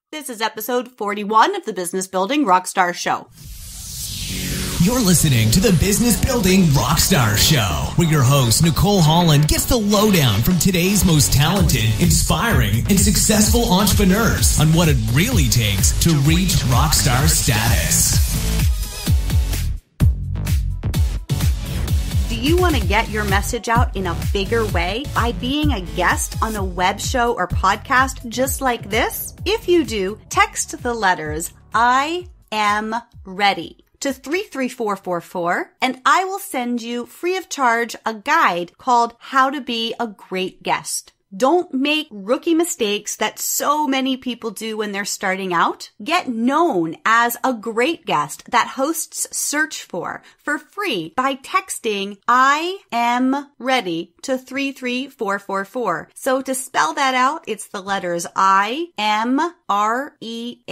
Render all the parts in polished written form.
This is episode 41 of the Business Building Rockstars Show. You're listening to the Business Building Rockstars Show, where your host, Nicole Holland, gets the lowdown from today's most talented, inspiring, and successful entrepreneurs on what it really takes to reach rockstar status. Do you want to get your message out in a bigger way by being a guest on a web show or podcast just like this? If you do, text the letters I am ready to 33444 and I will send you free of charge a guide called How to Be a Great Guest. Don't make rookie mistakes that so many people do when they're starting out. Get known as a great guest that hosts search for free by texting I am ready to 33444. So to spell that out, it's the letters I am READY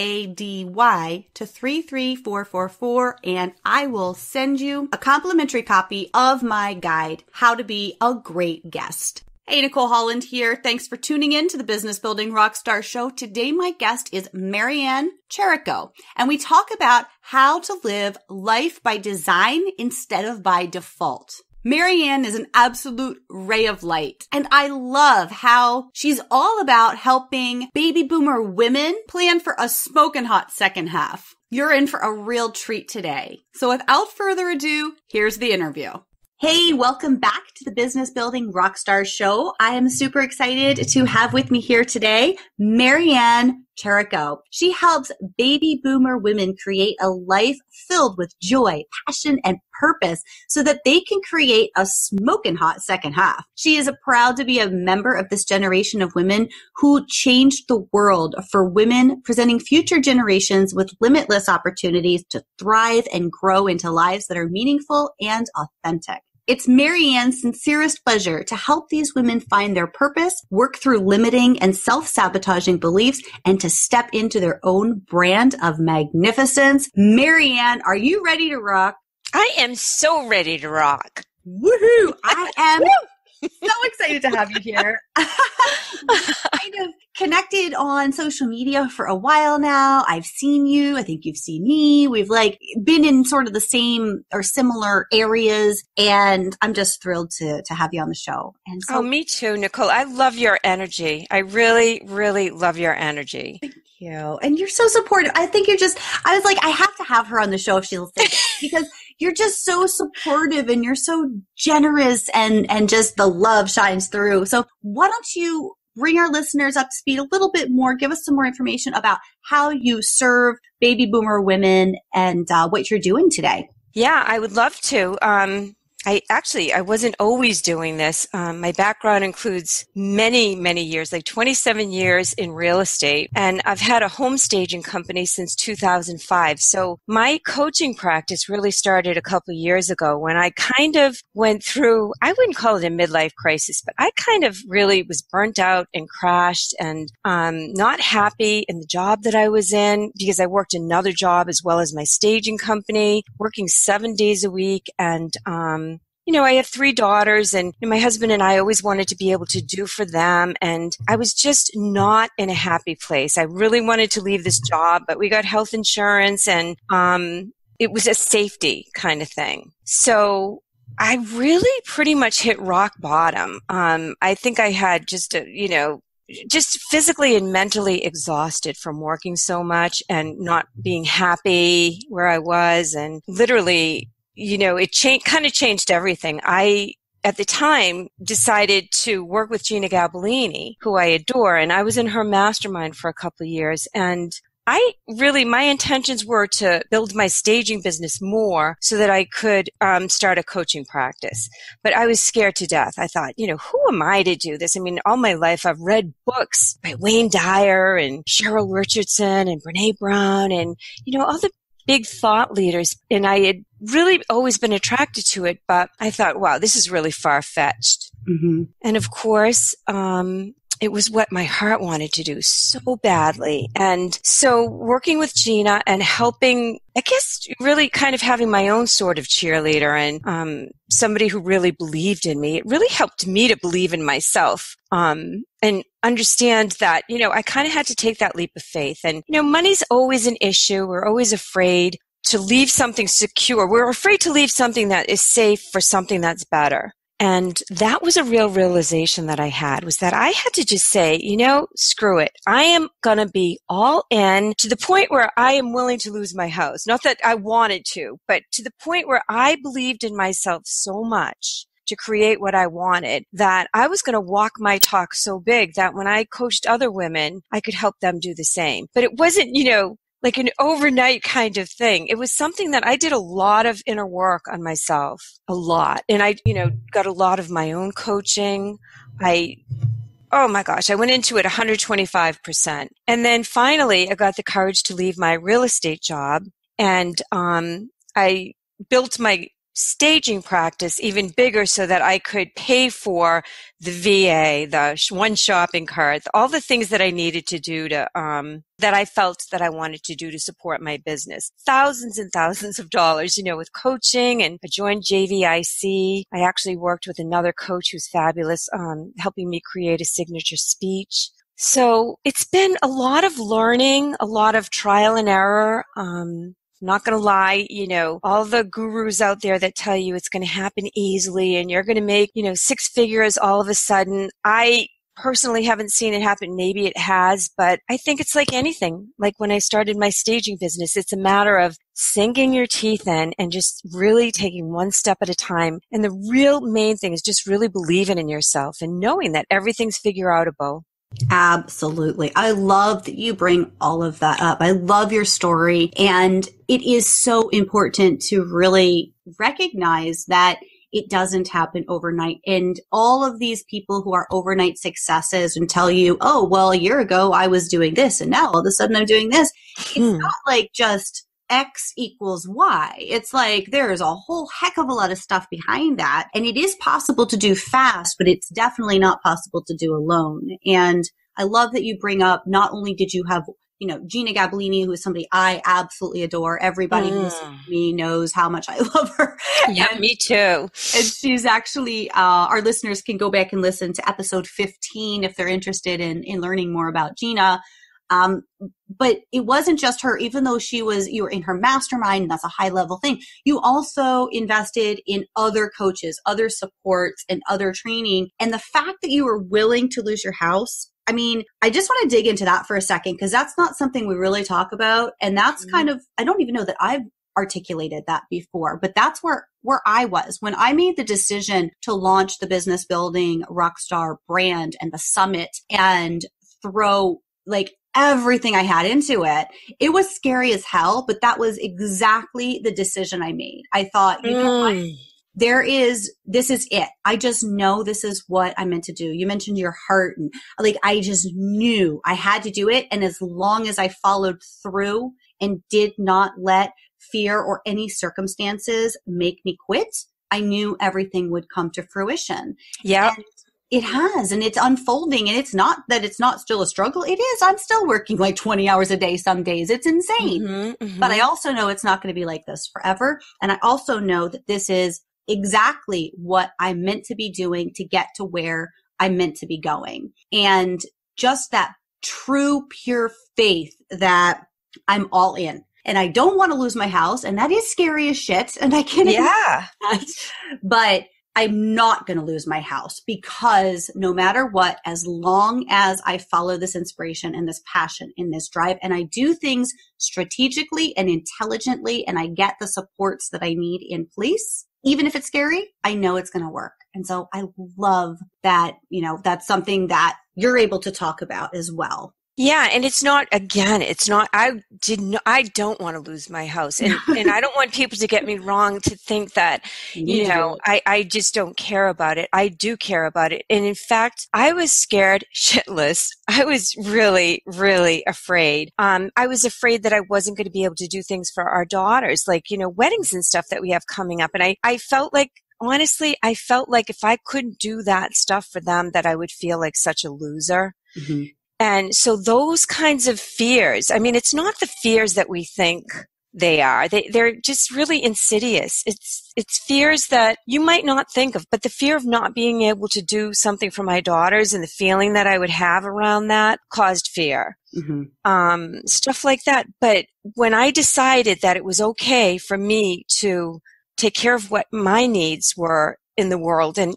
to 33444 and I will send you a complimentary copy of my guide, How to Be a Great Guest. Hey, Nicole Holland here. Thanks for tuning in to the Business Building Rockstar Show. Today, my guest is Marianne Cherico, and we talk about how to live life by design instead of by default. Marianne is an absolute ray of light, and I love how she's all about helping baby boomer women plan for a smoking hot second half. You're in for a real treat today. So without further ado, here's the interview. Hey, welcome back to the Business Building Rockstars Show. I am super excited to have with me here today, Marianne Cherico. She helps baby boomer women create a life filled with joy, passion, and purpose so that they can create a smoking hot second half. She is proud to be a member of this generation of women who changed the world for women, presenting future generations with limitless opportunities to thrive and grow into lives that are meaningful and authentic. It's Marianne's sincerest pleasure to help these women find their purpose, work through limiting and self-sabotaging beliefs, and to step into their own brand of magnificence. Marianne, are you ready to rock? I am so ready to rock. Woohoo! I am so excited to have you here. Kind of connected on social media for a while now. I've seen you. I think you've seen me. We've been in sort of the same or similar areas, and I'm just thrilled to have you on the show. And so, me too, Nicole. I love your energy. I really, really love your energy. Thank you. And you're so supportive. I think I was like, I have to have her on the show if she'll say it, because you're just so supportive and you're so generous and just the love shines through. So why don't you bring our listeners up to speed a little bit more, give us some more information about how you serve baby boomer women and what you're doing today. Yeah, I would love to. I wasn't always doing this. My background includes many, many years, like 27 years in real estate. And I've had a home staging company since 2005. So my coaching practice really started a couple of years ago when I kind of went through, I wouldn't call it a midlife crisis, but I kind of really was burnt out and crashed and not happy in the job that I was in because I worked another job as well as my staging company, working 7 days a week. And I have 3 daughters and my husband and I always wanted to be able to do for them. And I was just not in a happy place. I really wanted to leave this job, but we got health insurance and it was a safety kind of thing. So I really pretty much hit rock bottom. I think I had just physically and mentally exhausted from working so much and not being happy where I was. And literally, it kind of changed everything. I, at the time, decided to work with Gina Gabellini, who I adore, and I was in her mastermind for a couple of years. And my intentions were to build my staging business more so that I could start a coaching practice. But I was scared to death. I thought, who am I to do this? I mean, all my life I've read books by Wayne Dyer and Cheryl Richardson and Brene Brown and, all the big thought leaders. And I had really always been attracted to it, but I thought, wow, this is really far-fetched. Mm-hmm. And of course, it was what my heart wanted to do so badly. And so working with Gina and helping, I guess, really kind of having my own sort of cheerleader and somebody who really believed in me, it really helped me to believe in myself and understand that, I kind of had to take that leap of faith. And, money's always an issue. We're always afraid to leave something secure. We're afraid to leave something that is safe for something that's better. And that was a real realization that I had, was that I had to just say, screw it. I am going to be all in to the point where I am willing to lose my house. Not that I wanted to, but to the point where I believed in myself so much to create what I wanted that I was going to walk my talk so big that when I coached other women, I could help them do the same. But it wasn't, like an overnight kind of thing. It was something that I did a lot of inner work on myself, a lot. And I, got a lot of my own coaching. Oh my gosh, I went into it 125%. And then finally, I got the courage to leave my real estate job. And I built my staging practice even bigger so that I could pay for the VA, the one shopping cart, all the things that I needed to do to, that I felt that I wanted to do to support my business. Thousands and thousands of dollars, with coaching, and I joined JVIC. I actually worked with another coach who's fabulous, helping me create a signature speech. So it's been a lot of learning, a lot of trial and error. Not going to lie, all the gurus out there that tell you it's going to happen easily and you're going to make, 6 figures all of a sudden. I personally haven't seen it happen. Maybe it has, but I think it's like anything. Like when I started my staging business, it's a matter of sinking your teeth in and just really taking one step at a time. And the real main thing is just really believing in yourself and knowing that everything's figure-outable. Absolutely. I love that you bring all of that up. I love your story. And it is so important to really recognize that it doesn't happen overnight. And all of these people who are overnight successes and tell you, oh, well, a year ago I was doing this and now all of a sudden I'm doing this. It's not like just X equals Y. It's like there's a whole heck of a lot of stuff behind that. And it is possible to do fast, but it's definitely not possible to do alone. And I love that you bring up, not only did you have, Gina Gabellini, who is somebody I absolutely adore. Everybody who listens to me knows how much I love her. Yeah, me too. And she's actually, our listeners can go back and listen to episode 15 if they're interested in learning more about Gina. But it wasn't just her, even though you were in her mastermind, and that's a high level thing. You also invested in other coaches, other supports, and other training. And the fact that you were willing to lose your house, I just want to dig into that for a second, because that's not something we really talk about. And that's kind of, I don't even know that I've articulated that before, but that's where I was when I made the decision to launch the Business Building Rockstar brand and the summit and throw everything I had into it. It was scary as hell, but that was exactly the decision I made. I thought, this is it. I just know this is what I'm meant to do. You mentioned your heart, and I just knew I had to do it. And as long as I followed through and did not let fear or any circumstances make me quit, I knew everything would come to fruition. Yeah. It has, and it's unfolding, and it's not that it's not still a struggle. It is. I'm still working 20 hours a day some days. It's insane. But I also know it's not going to be like this forever. And I also know that this is exactly what I'm meant to be doing to get to where I'm meant to be going. And just that true, pure faith that I'm all in. And I don't want to lose my house. And that is scary as shit. And I can't. Yeah. But I'm not going to lose my house, because no matter what, as long as I follow this inspiration and this passion and this drive, and I do things strategically and intelligently, and I get the supports that I need in place, even if it's scary, I know it's going to work. And so I love that, that's something that you're able to talk about as well. Yeah. And I don't want to lose my house. And I don't want people to get me wrong to think that, I just don't care about it. I do care about it. And in fact, I was scared shitless. I was really, really afraid. I was afraid that I wasn't going to be able to do things for our daughters, weddings and stuff that we have coming up. And I felt like honestly, I felt like if I couldn't do that stuff for them, that I would feel like such a loser. Mm-hmm. And so those kinds of fears, I mean, it's not the fears that we think they are. They're just really insidious. It's fears that you might not think of, but the fear of not being able to do something for my daughters and the feeling that I would have around that caused fear. Mm-hmm. Stuff like that. But when I decided that it was okay for me to take care of what my needs were in the world, and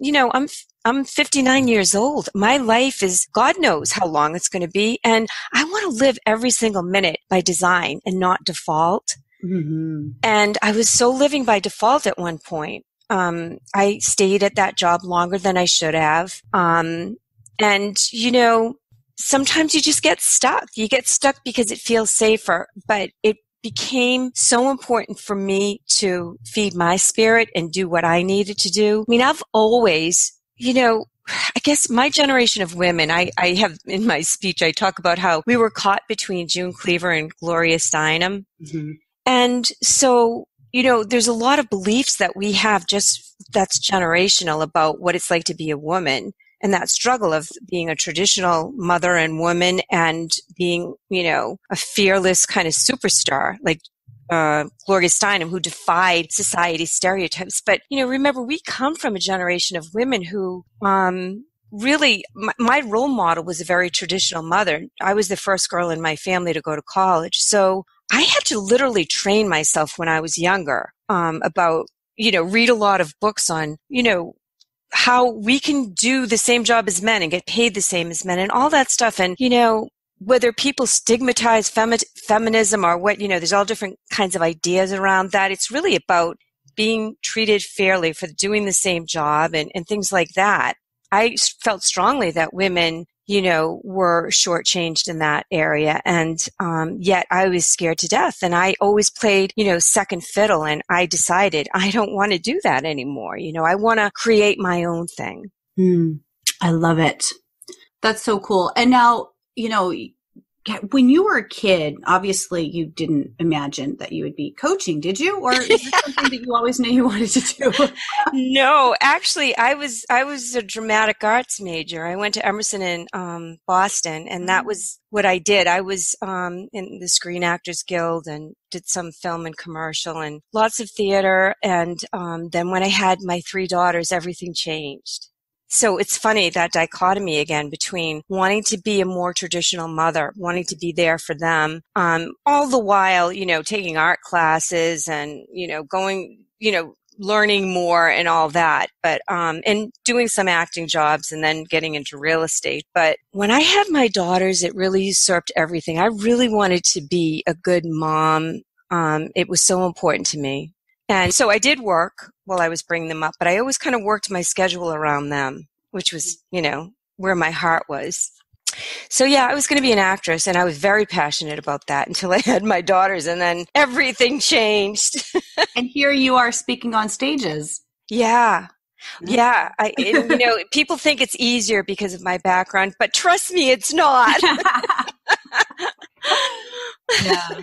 I'm 59 years old. My life is, God knows how long it's going to be. And I want to live every single minute by design and not default. Mm-hmm. And I was so living by default at one point. I stayed at that job longer than I should have. Sometimes you just get stuck. You get stuck because it feels safer, but it became so important for me to feed my spirit and do what I needed to do. I mean, I've always, I guess my generation of women, I have in my speech, I talk about how we were caught between June Cleaver and Gloria Steinem. Mm-hmm. And so, there's a lot of beliefs that we have that's generational about what it's like to be a woman, and that struggle of being a traditional mother and woman and being, a fearless kind of superstar like Gloria Steinem, who defied society's stereotypes. But, remember, we come from a generation of women who really, my role model was a very traditional mother. I was the first girl in my family to go to college. So I had to literally train myself when I was younger about, read a lot of books on, how we can do the same job as men and get paid the same as men and all that stuff. And, whether people stigmatize feminism or what, there's all different kinds of ideas around that. It's really about being treated fairly for doing the same job and things like that. I felt strongly that women, were shortchanged in that area. And yet I was scared to death. And I always played, second fiddle. And I decided I don't want to do that anymore. I want to create my own thing. I love it. That's so cool. And now, when you were a kid, obviously you didn't imagine that you would be coaching, did you? Or is this something that you always knew you wanted to do? No, actually, I was a dramatic arts major. I went to Emerson in Boston, and that was what I did. I was in the Screen Actors Guild and did some film and commercial and lots of theater. And then when I had my 3 daughters, everything changed. So it's funny, that dichotomy again between wanting to be a more traditional mother, wanting to be there for them, all the while, taking art classes and, going, learning more and all that, but, and doing some acting jobs and then getting into real estate. But when I had my daughters, it really usurped everything. I really wanted to be a good mom. It was so important to me. And so I did work while I was bringing them up, but I always kind of worked my schedule around them, which was, where my heart was. So yeah, I was going to be an actress, and I was very passionate about that until I had my daughters, and then everything changed. And here you are speaking on stages. Yeah. Yeah. People think it's easier because of my background, but trust me, it's not. Yeah.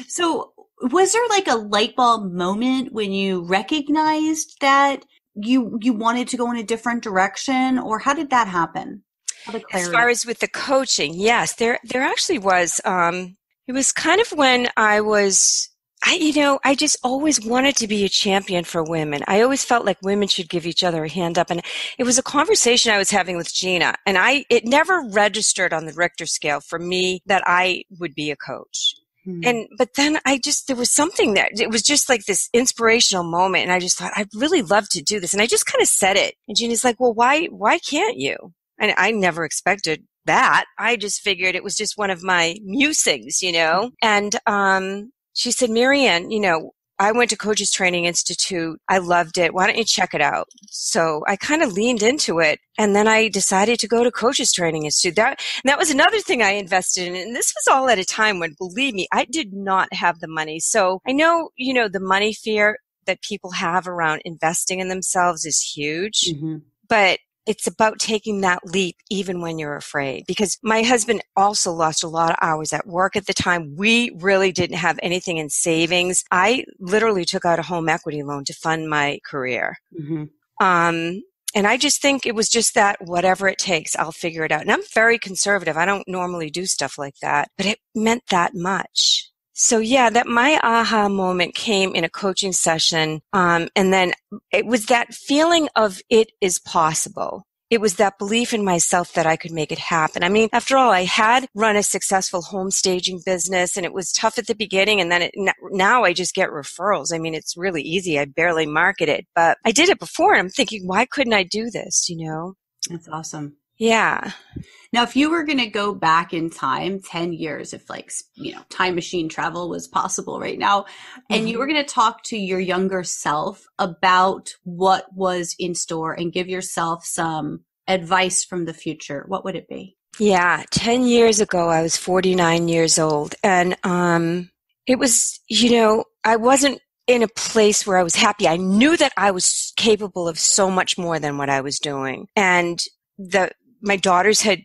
So was there like a light bulb moment when you recognized that you wanted to go in a different direction, or how did that happen? As far as with the coaching, yes, there actually was. It was kind of when I just always wanted to be a champion for women. I always felt like women should give each other a hand up. And it was a conversation I was having with Gina, and it never registered on the Richter scale for me that I would be a coach. But then there was something there. It was just like this inspirational moment. And I just thought, I'd really love to do this. And I just kind of said it. And Gina's like, well, why can't you? And I never expected that. I just figured it was just one of my musings, And, she said, Marianne, I went to Coaches Training Institute. I loved it. Why don't you check it out? So I kind of leaned into it. And then I decided to go to Coaches Training Institute. That was another thing I invested in. And this was all at a time when, believe me, I did not have the money. So I know, the money fear that people have around investing in themselves is huge. Mm-hmm. But it's about taking that leap even when you're afraid. Because my husband also lost a lot of hours at work at the time. We really didn't have anything in savings. I literally took out a home equity loan to fund my career. Mm-hmm. And I just think it was just that whatever it takes, I'll figure it out. And I'm very conservative. I don't normally do stuff like that, but it meant that much. So yeah, that my aha moment came in a coaching session. And then it was that feeling of it is possible. It was that belief in myself that I could make it happen. I mean, after all, I had run a successful home staging business, and it was tough at the beginning. And then now I just get referrals. I mean, it's really easy. I barely market it, but I did it before. And I'm thinking, why couldn't I do this? That's awesome. Yeah. Now, if you were going to go back in time 10 years, if time machine travel was possible right now, and you were going to talk to your younger self about what was in store and give yourself some advice from the future, what would it be? Yeah. 10 years ago, I was 49 years old, and it was, I wasn't in a place where I was happy. I knew that I was capable of so much more than what I was doing. And my daughters had,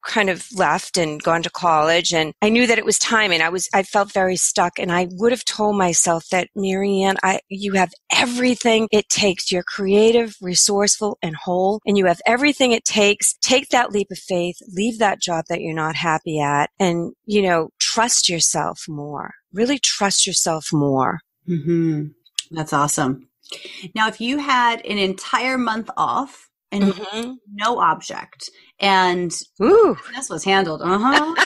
kind of left and gone to college, and I knew that it was time, and I felt very stuck. And I would have told myself that, Marianne, you have everything it takes. You're creative, resourceful, and whole, and you have everything it takes. Take that leap of faith, leave that job that you're not happy at, and, trust yourself more. Really trust yourself more. Mm-hmm. That's awesome. Now, if you had an entire month off, and no object, and this was handled. What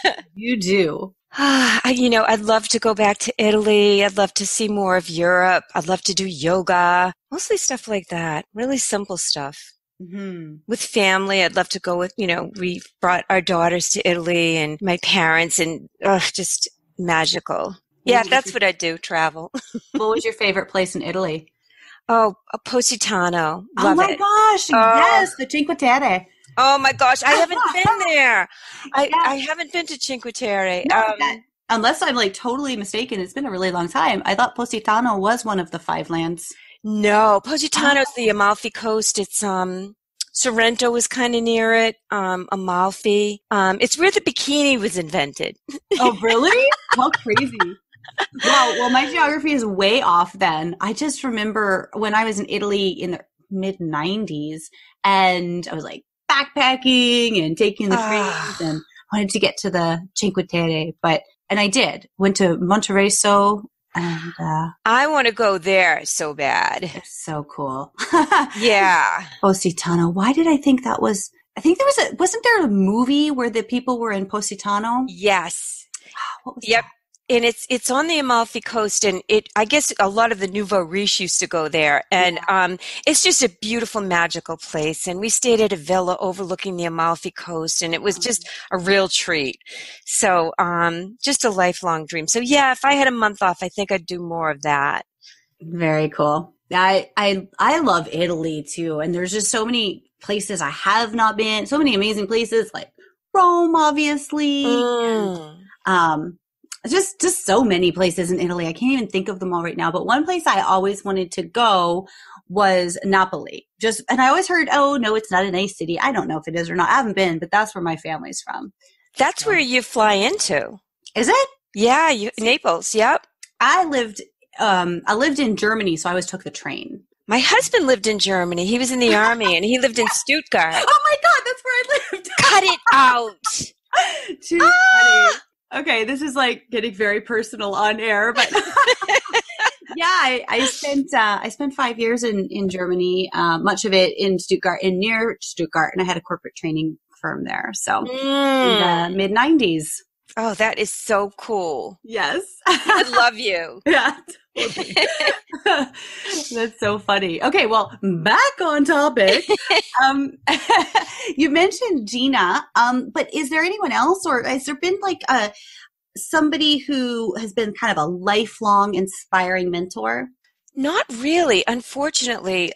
would you do? I'd love to go back to Italy. I'd love to see more of Europe. I'd love to do yoga, mostly stuff like that. Really simple stuff. Mm-hmm. With family, I'd love to go with, we brought our daughters to Italy and my parents, and just magical. Yeah, that's what I'd do, travel. What was your favorite place in Italy? Oh, Positano. Love oh my it. Gosh. Yes. The Cinque Terre. Oh my gosh. I haven't been there. I haven't been to Cinque Terre. No, unless I'm totally mistaken. It's been a really long time. I thought Positano was one of the 5 lands. No, Positano's the Amalfi Coast. It's, Sorrento was kind of near it. Amalfi. It's where the bikini was invented. Oh, really? How crazy. Wow. Well, my geography is way off then. I just remember when I was in Italy in the mid-90s, and I was backpacking and taking the trains and wanted to get to the Cinque Terre, and I did. Went to Monterosso, and I want to go there so bad. It's so cool. Yeah. Positano. Why did I think that was? I think wasn't there a movie where the people were in Positano? Yes. What was Yep. that? And it's on the Amalfi Coast, and I guess a lot of the nouveau riche used to go there, and it's just a beautiful, magical place. And we stayed at a villa overlooking the Amalfi Coast, and it was just a real treat. So, just a lifelong dream. So yeah, if I had a month off, I think I'd do more of that. Very cool. I love Italy too, and there's just so many places I have not been. So many amazing places like Rome, obviously. Just so many places in Italy. I can't even think of them all right now. But one place I always wanted to go was Napoli. And I always heard, oh, no, it's not a nice city. I don't know if it is or not. I haven't been, but that's where my family's from. That's where you fly into. Is it? Yeah, Naples. Yep. I lived in Germany, so I always took the train. My husband lived in Germany. He was in the army, and he lived in Stuttgart. Oh my God, that's where I lived. Cut it out. Too funny. Okay, this is getting very personal on air, but yeah, I spent 5 years in Germany, much of it in Stuttgart and near Stuttgart, and I had a corporate training firm there. So in the mid-90s. Oh, that is so cool. Yes. I love you. Yeah. That's so funny. Okay, well, back on topic. You mentioned Gina, but is there anyone else, or has there been somebody who has been kind of a lifelong inspiring mentor? Not really. Unfortunately,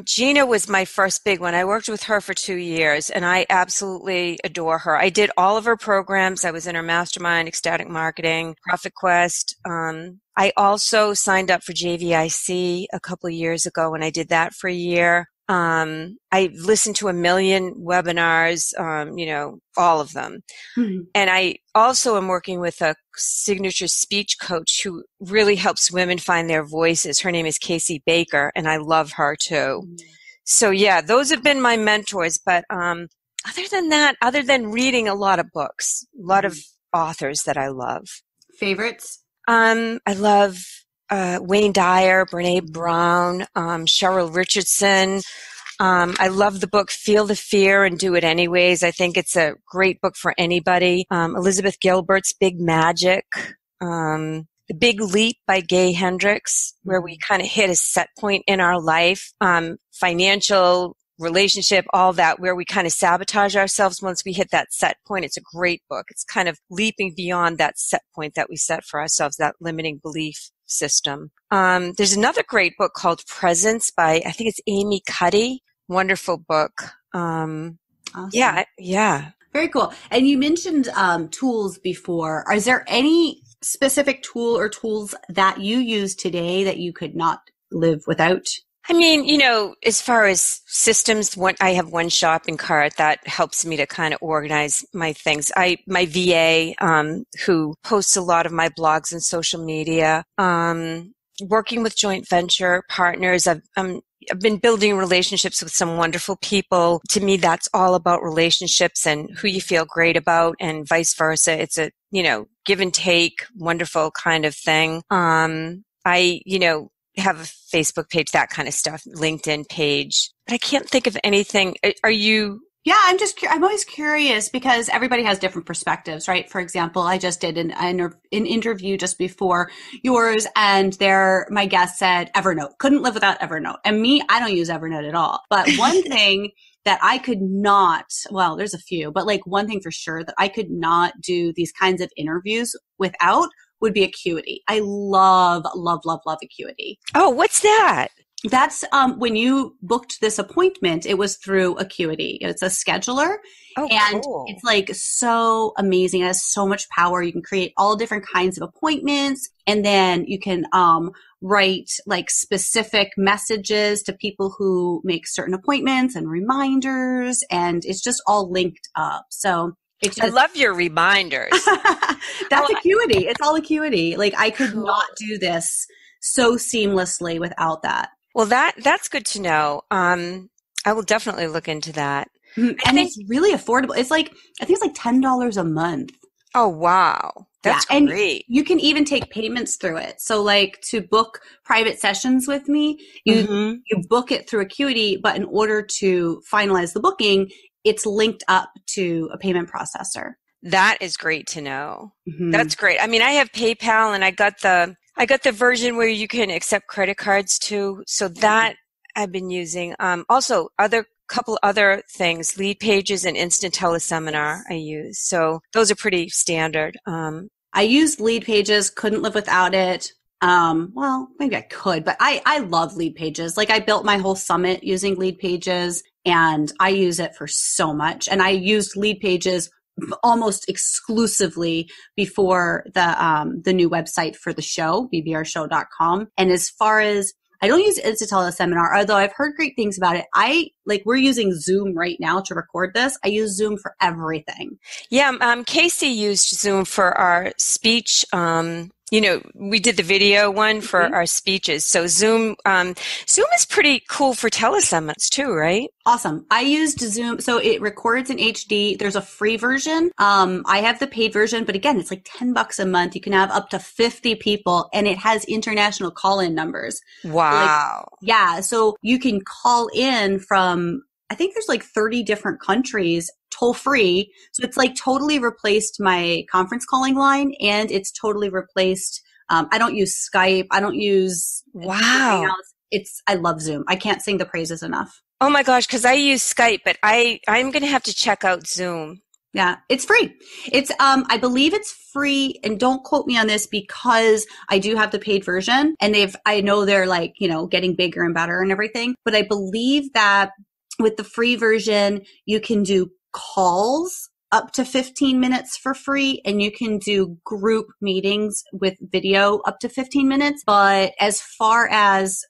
Gina was my first big one. I worked with her for 2 years, and I absolutely adore her. I did all of her programs. I was in her mastermind, Ecstatic Marketing, Profit Quest. I also signed up for JVIC a couple of years ago, and I did that for a year. I listened to a million webinars, all of them. Mm-hmm. And I also am working with a signature speech coach who really helps women find their voices. Her name is Casey Baker, and I love her too. Mm-hmm. So yeah, those have been my mentors. But other than that, other than reading a lot of books, a lot of authors that I love. Favorites? I love Wayne Dyer, Brene Brown, Cheryl Richardson. I love the book Feel the Fear and Do It Anyways. I think it's a great book for anybody. Elizabeth Gilbert's Big Magic. The Big Leap by Gay Hendricks, where we kind of hit a set point in our life, financial, relationship, all that, where we kind of sabotage ourselves once we hit that set point. It's a great book. It's kind of leaping beyond that set point that we set for ourselves, that limiting belief system. There's another great book called Presence by, I think it's Amy Cuddy. Wonderful book. Awesome. Yeah. Very cool. And you mentioned tools before. Is there any specific tool or tools that you use today that you could not live without? I mean, as far as systems, I have one shopping cart that helps me to kind of organize my things. My VA, who posts a lot of my blogs and social media, working with joint venture partners. I've been building relationships with some wonderful people. To me, that's all about relationships and who you feel great about and vice versa. It's a, give and take, wonderful kind of thing. I have a Facebook page, that kind of stuff, LinkedIn page, but I can't think of anything. Are you? Yeah, I'm always curious because everybody has different perspectives, right? For example, I just did an interview just before yours, and my guest said Evernote, couldn't live without Evernote. And me, I don't use Evernote at all. But one thing that I could not, well, there's a few, but like one thing for sure that I could not do these kinds of interviews without would be Acuity. I love, love, love, love Acuity. Oh, what's that? That's when you booked this appointment, it was through Acuity. It's a scheduler. Oh, and cool. It's like so amazing. It has so much power. You can create all different kinds of appointments, and then you can write like specific messages to people who make certain appointments and reminders, and it's just all linked up. So I love your reminders. That's Acuity. It's all Acuity. Like I could not do this so seamlessly without that. Well, that's good to know. I will definitely look into that. And it's really affordable. It's like, I think it's like $10 a month. Oh, wow. That's great. And you can even take payments through it. So like to book private sessions with me, you book it through Acuity, but in order to finalize the booking, it's linked up to a payment processor. That is great to know. Mm-hmm. That's great. I mean, I have PayPal, and I got the version where you can accept credit cards too. So that I've been using. Also, couple other things, Lead Pages and Instant Teleseminar I use. So those are pretty standard. I used Lead Pages, couldn't live without it. Well, maybe I could, but I love Lead Pages. Like I built my whole summit using Lead Pages, and I use it for so much. And I used Lead Pages almost exclusively before the new website for the show, bbrshow.com. And as far as, I don't use Instant Teleseminar, although I've heard great things about it. We're using Zoom right now to record this. I use Zoom for everything. Yeah, Casey used Zoom for our speech. We did the video one for our speeches. So Zoom is pretty cool for teleseminars too, right? Awesome. I used Zoom. So it records in HD. There's a free version. I have the paid version, but again, it's like $10 a month. You can have up to 50 people, and it has international call-in numbers. Wow. So you can call in from, I think there's like 30 different countries, toll free. So it's like totally replaced my conference calling line, and it's totally replaced. I don't use Skype. I don't use anything else. I love Zoom. I can't sing the praises enough. Oh my gosh, because I use Skype, but I'm going to have to check out Zoom. Yeah, it's free. It's I believe it's free, and don't quote me on this because I do have the paid version, and I know they're like, getting bigger and better and everything, but I believe that with the free version, you can do calls up to 15 minutes for free, and you can do group meetings with video up to 15 minutes. But as far as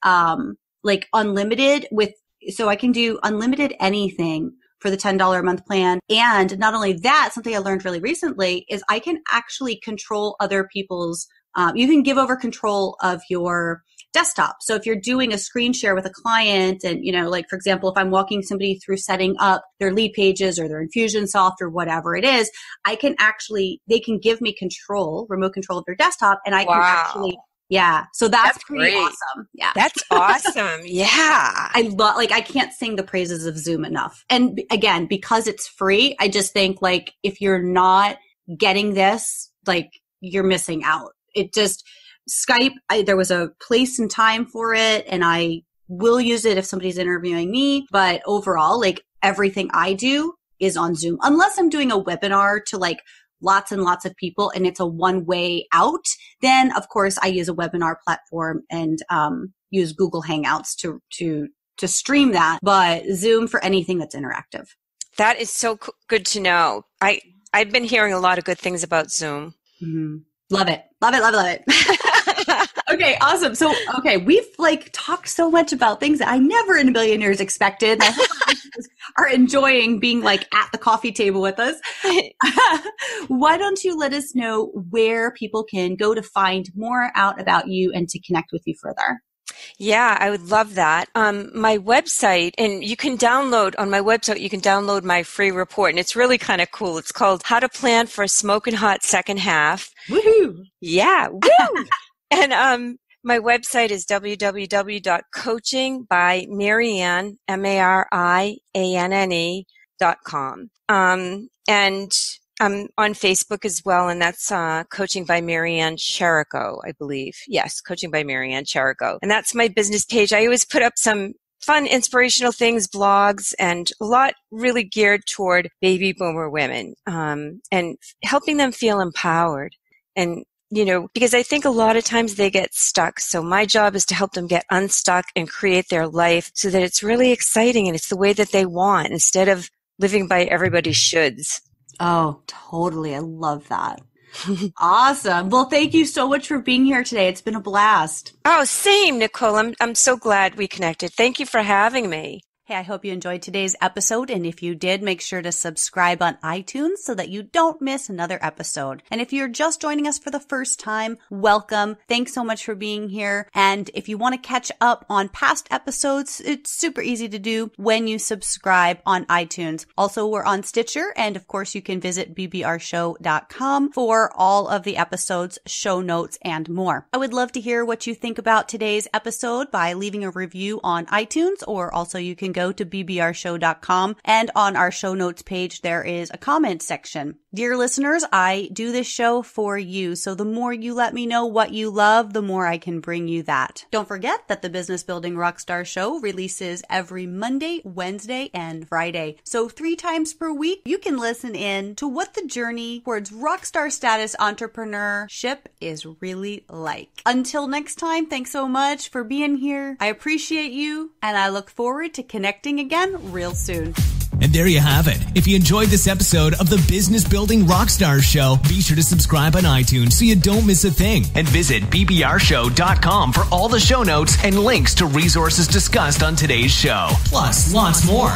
like unlimited with so I can do unlimited anything for the $10 a month plan. And not only that, something I learned really recently is I can actually control other people's, you can give over control of your desktop. So if you're doing a screen share with a client and, like for example, if I'm walking somebody through setting up their lead pages or their Infusionsoft or whatever it is, they can give me remote control of their desktop, and I can actually, so that's pretty great. awesome. Yeah. That's awesome. Yeah. I can't sing the praises of Zoom enough. And again, because it's free, I just think like, if you're not getting this, like you're missing out. It just, Skype, there was a place and time for it, and I will use it if somebody's interviewing me. But overall, like everything I do is on Zoom, unless I'm doing a webinar to like lots and lots of people and it's a one way out. Then of course I use a webinar platform and use Google Hangouts to stream that. But Zoom for anything that's interactive. That is so good to know. I've been hearing a lot of good things about Zoom. Mm-hmm. Love it. Love it. Love it. Love it. Okay. Awesome. So, we've like talked so much about things that I never in a million years expected. I hope our listeners are enjoying being like at the coffee table with us. Why don't you let us know where people can go to find more out about you and to connect with you further? Yeah, I would love that. My website, and you can download on my website, you can download my free report, and it's really kind of cool. It's called How to Plan for a Smoking Hot Second Half. Woohoo! Yeah, woo! And my website is www.coachingbymarianne, MARIANNE.com. And I'm on Facebook as well, and that's Coaching by Marianne Cherico, I believe. Yes, Coaching by Marianne Cherico. And that's my business page. I always put up some fun, inspirational things, blogs, and a lot really geared toward baby boomer women, and helping them feel empowered. And, because I think a lot of times they get stuck. So my job is to help them get unstuck and create their life so that it's really exciting and it's the way that they want instead of living by everybody's shoulds. Oh, totally. I love that. Awesome. Well, thank you so much for being here today. It's been a blast. Oh, same, Nicole. I'm so glad we connected. Thank you for having me. Hey, I hope you enjoyed today's episode. And if you did, make sure to subscribe on iTunes so that you don't miss another episode. And if you're just joining us for the first time, welcome. Thanks so much for being here. And if you want to catch up on past episodes, it's super easy to do when you subscribe on iTunes. Also, we're on Stitcher. And of course, you can visit bbrshow.com for all of the episodes, show notes, and more. I would love to hear what you think about today's episode by leaving a review on iTunes, or also you can go to bbrshow.com, and on our show notes page, there is a comment section. Dear listeners, I do this show for you, so the more you let me know what you love, the more I can bring you that. Don't forget that the Business Building Rockstar Show releases every Monday, Wednesday, and Friday. So 3 times per week, you can listen in to what the journey towards rockstar status entrepreneurship is really like. Until next time, thanks so much for being here. I appreciate you, and I look forward to connecting again real soon. And there you have it. If you enjoyed this episode of the Business Building Rockstars Show, be sure to subscribe on iTunes so you don't miss a thing. And visit bbrshow.com for all the show notes and links to resources discussed on today's show. Plus, lots more.